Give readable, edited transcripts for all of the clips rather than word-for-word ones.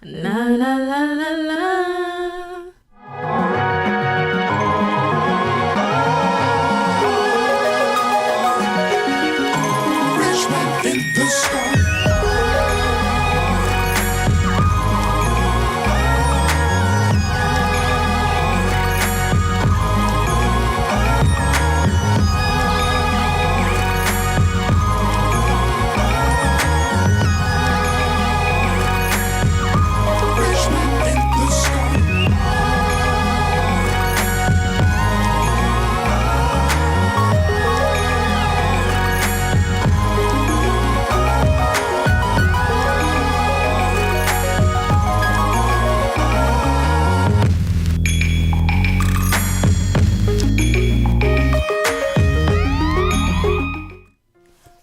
La la la la la. In the sky.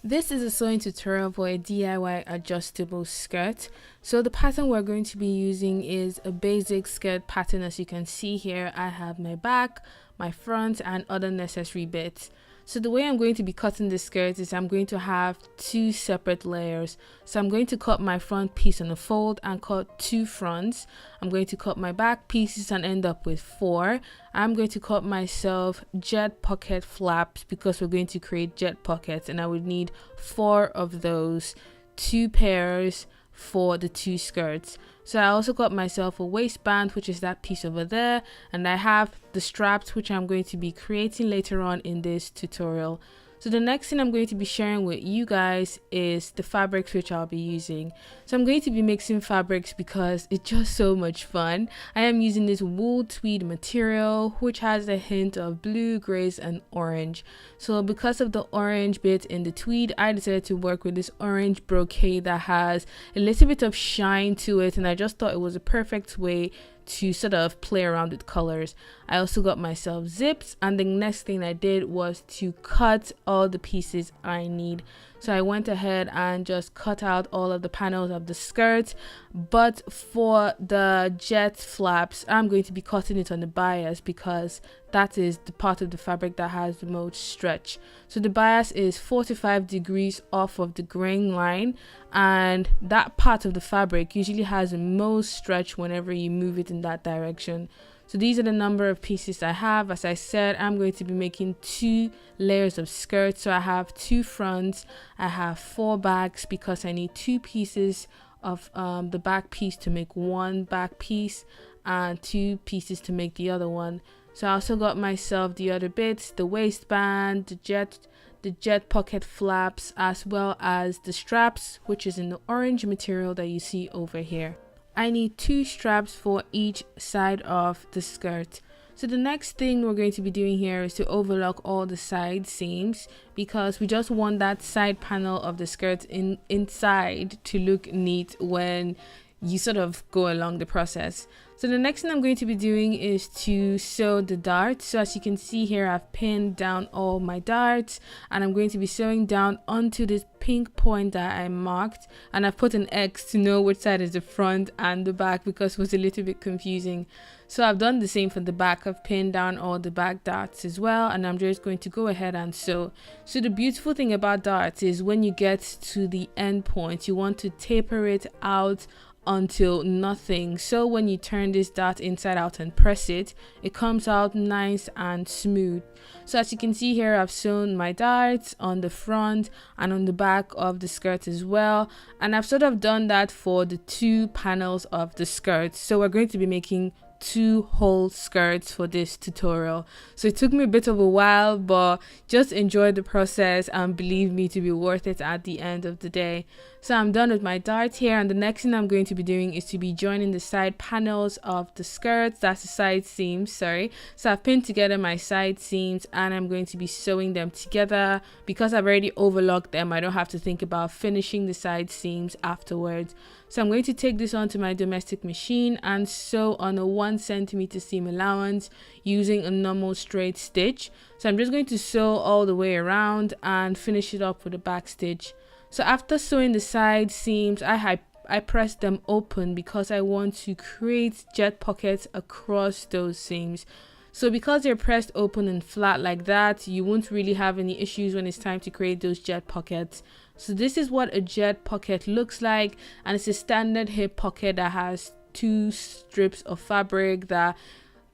This is a sewing tutorial for a DIY adjustable skirt. So the pattern we're going to be using is a basic skirt pattern. As you can see here, I have my back, my front, and other necessary bits. So the way I'm going to be cutting the skirt is I'm going to have two separate layers. So I'm going to cut my front piece on a fold and cut two fronts. I'm going to cut my back pieces and end up with 4. I'm going to cut myself jet pocket flaps because we're going to create jet pockets, and I would need 4 of those, 2 pairs for the 2 skirts. So I also got myself a waistband, which is that piece over there, and I have the straps, which I'm going to be creating later on in this tutorial. So the next thing I'm going to be sharing with you guys is the fabrics which I'll be using. So I'm going to be mixing fabrics because it's just so much fun. I am using this wool tweed material, which has a hint of blue, grays, and orange. So because of the orange bit in the tweed, I decided to work with this orange brocade that has a little bit of shine to it, and I just thought it was a perfect way to sort of play around with colors. I also got myself zips, and the next thing I did was to cut all the pieces I need. So I went ahead and just cut out all of the panels of the skirt, but for the jet flaps, I'm going to be cutting it on the bias because that is the part of the fabric that has the most stretch. So the bias is 45 degrees off of the grain line, and that part of the fabric usually has the most stretch whenever you move it in that direction. So these are the number of pieces I have. As I said, I'm going to be making 2 layers of skirt. So I have 2 fronts, I have 4 backs because I need 2 pieces of the back piece to make 1 back piece and 2 pieces to make the other one. So I also got myself the other bits, the waistband, the jet pocket flaps, as well as the straps, which is in the orange material that you see over here. I need 2 straps for each side of the skirt. So the next thing we're going to be doing here is to overlock all the side seams because we just want that side panel of the skirt inside to look neat when you sort of go along the process. So the next thing I'm going to be doing is to sew the darts. So as you can see here, I've pinned down all my darts, and I'm going to be sewing down onto this pink point that I marked, and I've put an X to know which side is the front and the back because it was a little bit confusing. So I've done the same for the back. I've pinned down all the back darts as well, and I'm just going to go ahead and sew. So the beautiful thing about darts is when you get to the end point, you want to taper it out until nothing. So when you turn this dart inside out and press it, it comes out nice and smooth. So as you can see here, I've sewn my darts on the front and on the back of the skirt as well, and I've sort of done that for the 2 panels of the skirt. So we're going to be making 2 whole skirts for this tutorial. So it took me a bit of a while, but just enjoy the process and believe me to be worth it at the end of the day. So I'm done with my darts here, and the next thing I'm going to be doing is to be joining the side panels of the skirts. That's the side seams, sorry. So I've pinned together my side seams, and I'm going to be sewing them together. Because I've already overlocked them, I don't have to think about finishing the side seams afterwards. So I'm going to take this onto my domestic machine and sew on a 1 centimeter seam allowance using a normal straight stitch. So I'm just going to sew all the way around and finish it up with a back stitch. So after sewing the side seams, I press them open because I want to create jet pockets across those seams. So because they're pressed open and flat like that, you won't really have any issues when it's time to create those jet pockets. So this is what a jet pocket looks like, and it's a standard hip pocket that has 2 strips of fabric that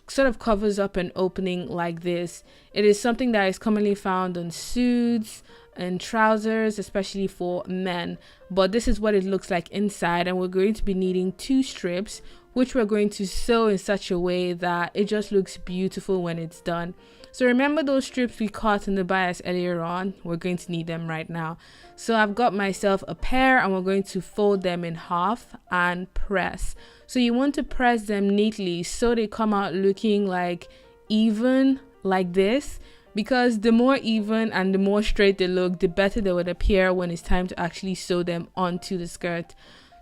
sort of covers up an opening like this. It is something that is commonly found on suits and trousers, especially for men, but this is what it looks like inside, and we're going to be needing 2 strips, which we're going to sew in such a way that it just looks beautiful when it's done. So remember those strips we cut in the bias earlier on? We're going to need them right now. So I've got myself a pair, and we're going to fold them in half and press. So you want to press them neatly so they come out looking like even, like this, because the more even and the more straight they look, the better they would appear when it's time to actually sew them onto the skirt.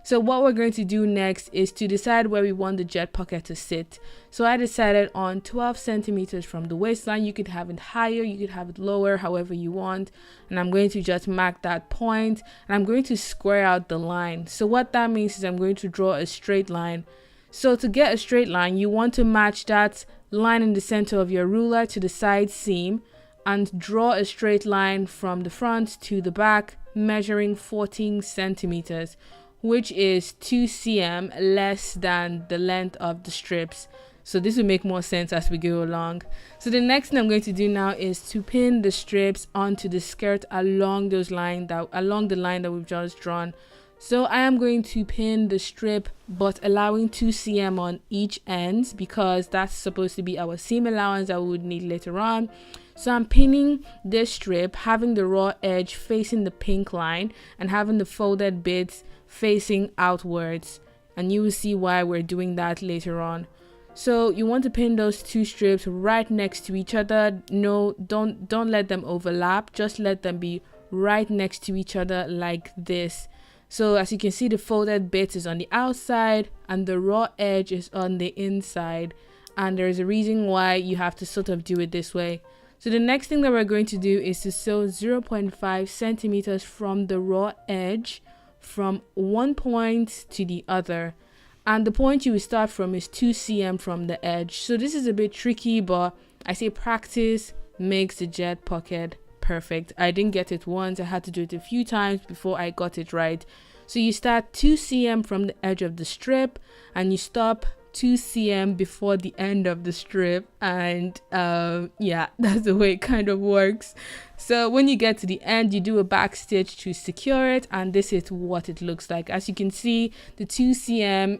So what we're going to do next is to decide where we want the jet pocket to sit. So I decided on 12 centimeters from the waistline. You could have it higher, you could have it lower, however you want. And I'm going to just mark that point, and I'm going to square out the line. So what that means is I'm going to draw a straight line. So to get a straight line, you want to match that line in the center of your ruler to the side seam and draw a straight line from the front to the back, measuring 14 centimeters. Which is 2 cm less than the length of the strips. So this will make more sense as we go along. So the next thing I'm going to do now is to pin the strips onto the skirt along the line that we've just drawn. So I am going to pin the strip, but allowing 2 cm on each end, because that's supposed to be our seam allowance that we would need later on. So I'm pinning this strip, having the raw edge facing the pink line and having the folded bits facing outwards, and you will see why we're doing that later on. So you want to pin those 2 strips right next to each other. No, don't let them overlap, just let them be right next to each other like this. So as you can see, the folded bit is on the outside and the raw edge is on the inside, and there's a reason why you have to sort of do it this way. So the next thing that we're going to do is to sew 0.5 centimeters from the raw edge from one point to the other, and the point you will start from is 2 cm from the edge. So this is a bit tricky, but I say practice makes the jet pocket perfect. I didn't get it once, I had to do it a few times before I got it right. So you start 2 cm from the edge of the strip and you stop 2 cm before the end of the strip, and yeah, that's the way it kind of works. So when you get to the end, you do a back stitch to secure it, and this is what it looks like. As you can see, the 2 cm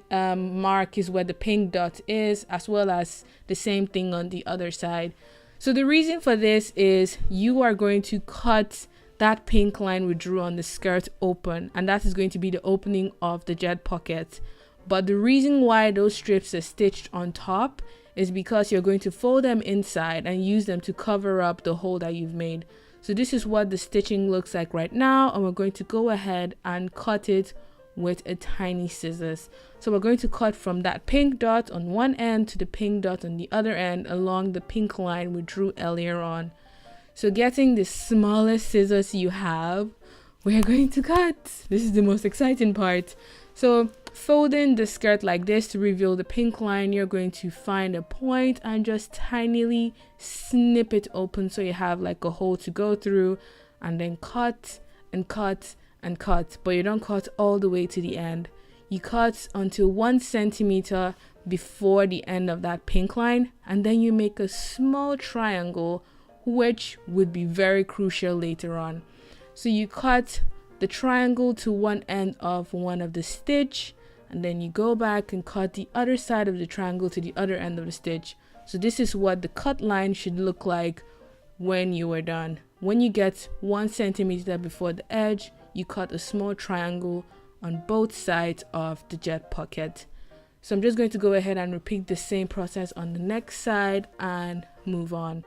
mark is where the pink dot is, as well as the same thing on the other side. So the reason for this is you are going to cut that pink line we drew on the skirt open, and that is going to be the opening of the jet pocket. But the reason why those strips are stitched on top is because you're going to fold them inside and use them to cover up the hole that you've made. So this is what the stitching looks like right now, and we're going to go ahead and cut it with a tiny scissors. So we're going to cut from that pink dot on one end to the pink dot on the other end along the pink line we drew earlier on. So getting the smallest scissors you have, we're going to cut. This is the most exciting part. So folding the skirt like this to reveal the pink line, you're going to find a point and just tinily snip it open so you have like a hole to go through, and then cut and cut and cut. But you don't cut all the way to the end. You cut until 1 centimeter before the end of that pink line, and then you make a small triangle, which would be very crucial later on. So you cut the triangle to one end of one of the stitch, and then you go back and cut the other side of the triangle to the other end of the stitch. So this is what the cut line should look like when you are done. When you get 1 centimeter before the edge, you cut a small triangle on both sides of the jet pocket. So I'm just going to go ahead and repeat the same process on the next side and move on.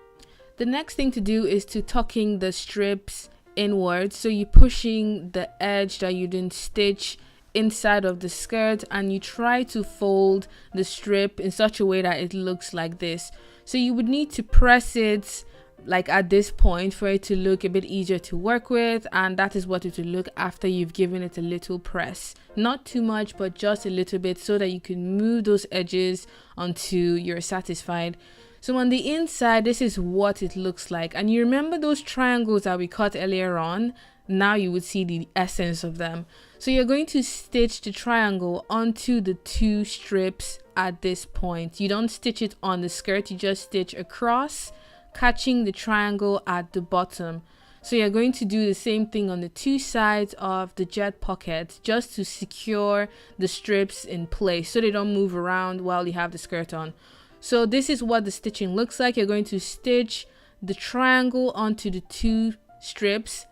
The next thing to do is to tucking the strips inwards. So you're pushing the edge that you didn't stitch inside of the skirt, and you try to fold the strip in such a way that it looks like this. So you would need to press it like at this point for it to look a bit easier to work with, and that is what it will look after you've given it a little press. Not too much, but just a little bit, so that you can move those edges until you're satisfied. So on the inside, this is what it looks like. And you remember those triangles that we cut earlier on? Now you would see the essence of them. So you're going to stitch the triangle onto the 2 strips at this point. You don't stitch it on the skirt, you just stitch across, catching the triangle at the bottom. So you're going to do the same thing on the 2 sides of the jet pocket, just to secure the strips in place so they don't move around while you have the skirt on. So this is what the stitching looks like. You're going to stitch the triangle onto the 2 strips,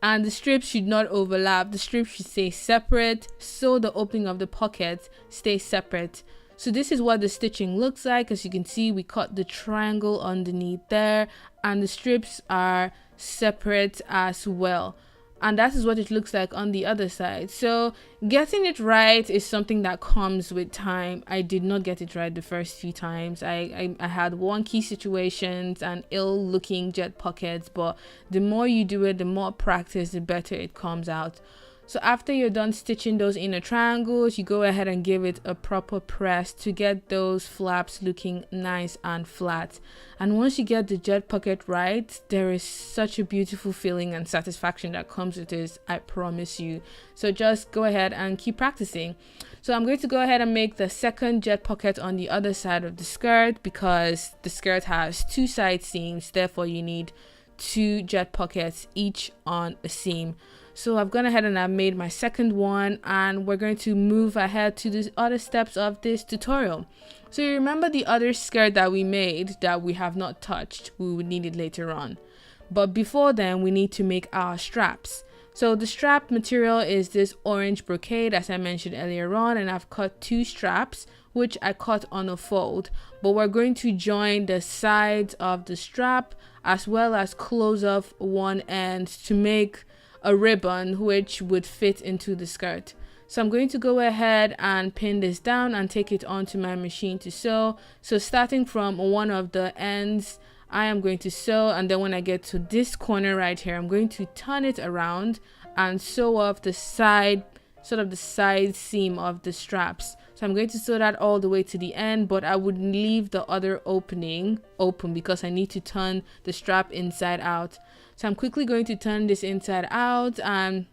and the strips should not overlap. The strips should stay separate, so the opening of the pocket stays separate. So this is what the stitching looks like. As you can see, we cut the triangle underneath there, and the strips are separate as well. And that is what it looks like on the other side. So getting it right is something that comes with time. I did not get it right the first few times. I had wonky situations and ill looking jet pockets, but the more you do it, the more practice, the better it comes out. So after you're done stitching those inner triangles, you go ahead and give it a proper press to get those flaps looking nice and flat. And once you get the jet pocket right, there is such a beautiful feeling and satisfaction that comes with this, I promise you. So just go ahead and keep practicing. So I'm going to go ahead and make the second jet pocket on the other side of the skirt, because the skirt has 2 side seams, therefore you need 2 jet pockets each on a seam. So I've gone ahead and I've made my second one, and we're going to move ahead to the other steps of this tutorial. So you remember the other skirt that we made that we have not touched, we would need it later on. But before then, we need to make our straps. So the strap material is this orange brocade, as I mentioned earlier on, and I've cut 2 straps, which I cut on a fold. But we're going to join the sides of the strap as well as close off one end to make a ribbon which would fit into the skirt. So I'm going to go ahead and pin this down and take it onto my machine to sew. So starting from one of the ends, I am going to sew, and then when I get to this corner right here, I'm going to turn it around and sew off the side, sort of the side seam of the straps. So I'm going to sew that all the way to the end, but I would leave the other opening open because I need to turn the strap inside out. So I'm quickly going to turn this inside out and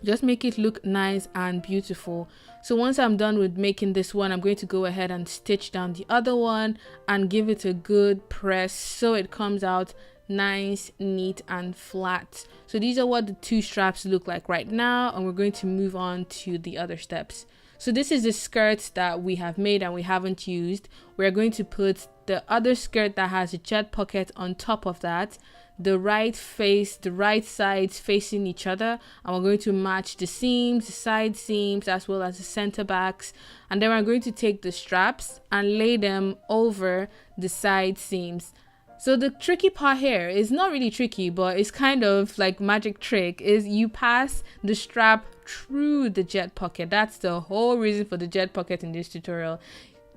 just make it look nice and beautiful. So once I'm done with making this one, I'm going to go ahead and stitch down the other one and give it a good press so it comes out nice, neat and flat. So these are what the 2 straps look like right now, and we're going to move on to the other steps. So this is the skirt that we have made and we haven't used. We're going to put the other skirt that has a jet pocket on top of that, the right sides facing each other, and we're going to match the seams, the side seams, as well as the center backs. And then we're going to take the straps and lay them over the side seams. So the tricky part here is not really tricky, but it's kind of like magic trick, is you pass the strap through the jet pocket. That's the whole reason for the jet pocket in this tutorial,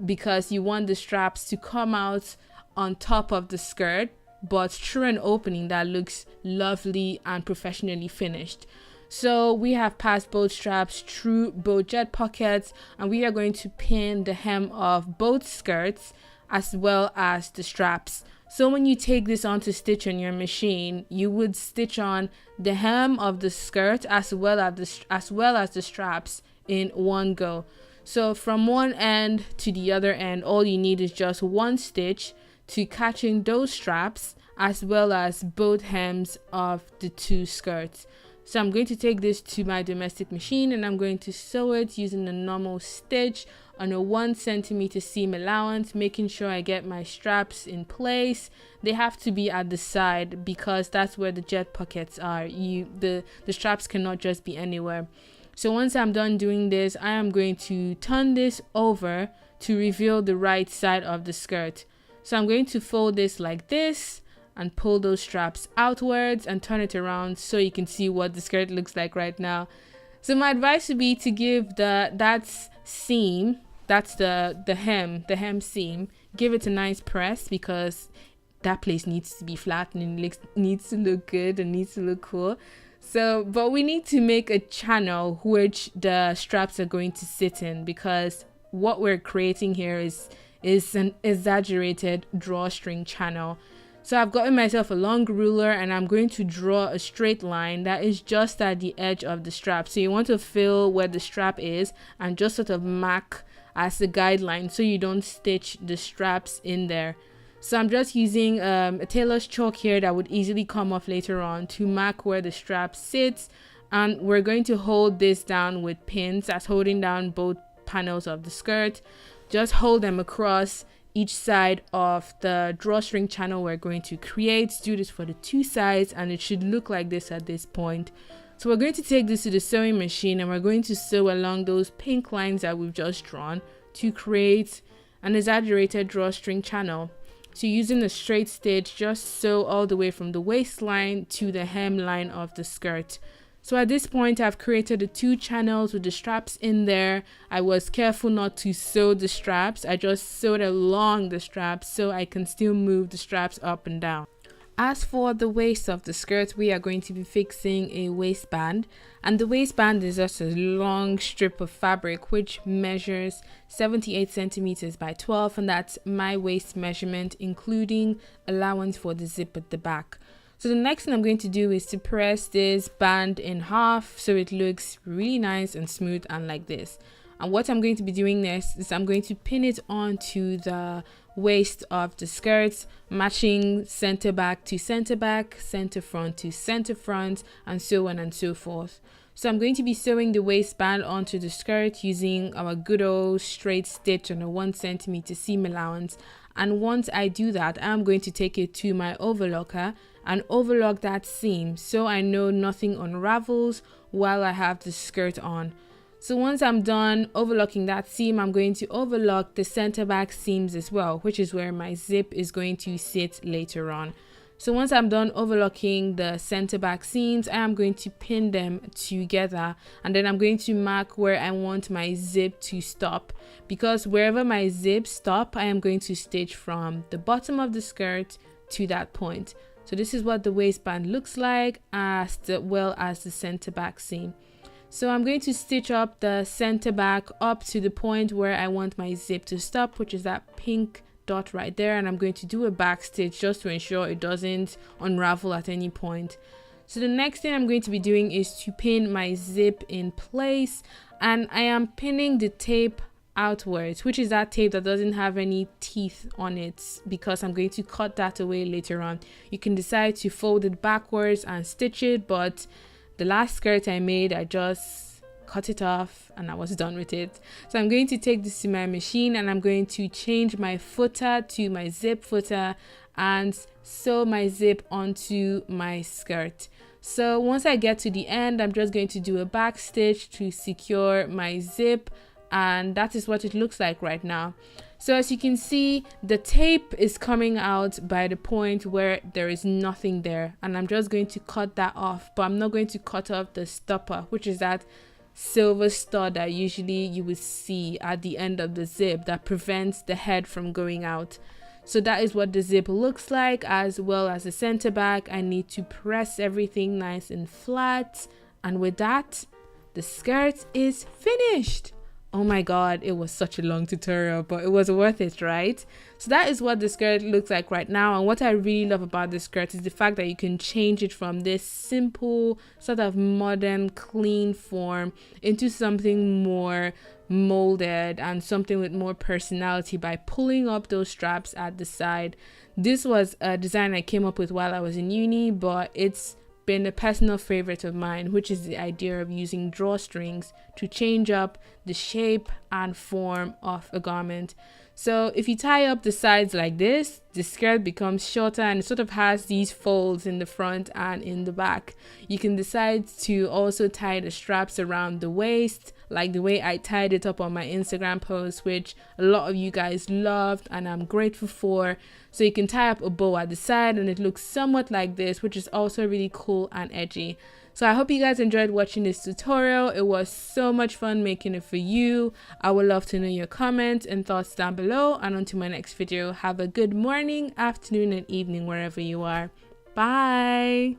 because you want the straps to come out on top of the skirt, but through an opening that looks lovely and professionally finished. So we have passed both straps through both jet pockets, and we are going to pin the hem of both skirts as well as the straps. So when you take this on to stitch on your machine, you would stitch on the hem of the skirt as well as the straps in one go. So from one end to the other end, all you need is just one stitch to catching those straps as well as both hems of the 2 skirts. So I'm going to take this to my domestic machine and I'm going to sew it using a normal stitch on a 1 centimeter seam allowance, making sure I get my straps in place. They have to be at the side because that's where the jet pockets are. The straps cannot just be anywhere. So once I'm done doing this, I am going to turn this over to reveal the right side of the skirt. So I'm going to fold this like this and pull those straps outwards and turn it around so you can see what the skirt looks like right now. So my advice would be to give that seam, that's the hem seam, give it a nice press because that place needs to be flat and it needs to look good and needs to look cool. So, but we need to make a channel which the straps are going to sit in, because what we're creating here is is an exaggerated drawstring channel. So I've gotten myself a long ruler and I'm going to draw a straight line that is just at the edge of the strap. So you want to feel where the strap is and just sort of mark as a guideline so you don't stitch the straps in there. So I'm just using a tailor's chalk here that would easily come off later on to mark where the strap sits, and we're going to hold this down with pins that's holding down both panels of the skirt. Just hold them across each side of the drawstring channel we're going to create. Do this for the two sides and it should look like this at this point. So we're going to take this to the sewing machine and we're going to sew along those pink lines that we've just drawn to create an exaggerated drawstring channel. So using a straight stitch, just sew all the way from the waistline to the hemline of the skirt. So at this point, I've created the two channels with the straps in there. I was careful not to sew the straps. I just sewed along the straps so I can still move the straps up and down. As for the waist of the skirt, we are going to be fixing a waistband, and the waistband is just a long strip of fabric which measures 78 centimeters by 12, and that's my waist measurement, including allowance for the zip at the back. So the next thing I'm going to do is to press this band in half so it looks really nice and smooth and like this. And what I'm going to be doing next is I'm going to pin it onto the waist of the skirts, matching center back to center back, center front to center front, and so on and so forth. So I'm going to be sewing the waistband onto the skirt using our good old straight stitch on a 1 centimeter seam allowance. And once I do that, I'm going to take it to my overlocker and overlock that seam so I know nothing unravels while I have the skirt on. So once I'm done overlocking that seam, I'm going to overlock the center back seams as well, which is where my zip is going to sit later on. So once I'm done overlocking the center back seams, I am going to pin them together, and then I'm going to mark where I want my zip to stop, because wherever my zip stop, I am going to stitch from the bottom of the skirt to that point. So this is what the waistband looks like, as well as the center back seam. So I'm going to stitch up the center back up to the point where I want my zip to stop, which is that pink dot right there, and I'm going to do a back stitch just to ensure it doesn't unravel at any point. So the next thing I'm going to be doing is to pin my zip in place, and I am pinning the tape outwards, which is that tape that doesn't have any teeth on it, because I'm going to cut that away later on. You can decide to fold it backwards and stitch it, but the last skirt I made, I just cut it off and I was done with it. So I'm going to take this to my machine and I'm going to change my footer to my zip footer and sew my zip onto my skirt. So once I get to the end, I'm just going to do a back stitch to secure my zip, and that is what it looks like right now. So as you can see, the tape is coming out by the point where there is nothing there, and I'm just going to cut that off, but I'm not going to cut off the stopper, which is that silver stud that usually you would see at the end of the zip that prevents the head from going out. So that is what the zip looks like, as well as the center back. I need to press everything nice and flat, and with that, the skirt is finished. Oh my god, it was such a long tutorial, but it was worth it, right? So that is what the skirt looks like right now, and what I really love about this skirt is the fact that you can change it from this simple sort of modern clean form into something more molded and something with more personality by pulling up those straps at the side. This was a design I came up with while I was in uni, but it's been a personal favorite of mine, which is the idea of using drawstrings to change up the shape and form of a garment. So if you tie up the sides like this, the skirt becomes shorter and it sort of has these folds in the front and in the back. You can decide to also tie the straps around the waist, like the way I tied it up on my Instagram post, which a lot of you guys loved and I'm grateful for. So you can tie up a bow at the side and it looks somewhat like this, which is also really cool and edgy. So I hope you guys enjoyed watching this tutorial. It was so much fun making it for you. I would love to know your comments and thoughts down below, and until my next video, have a good morning, afternoon and evening wherever you are. Bye.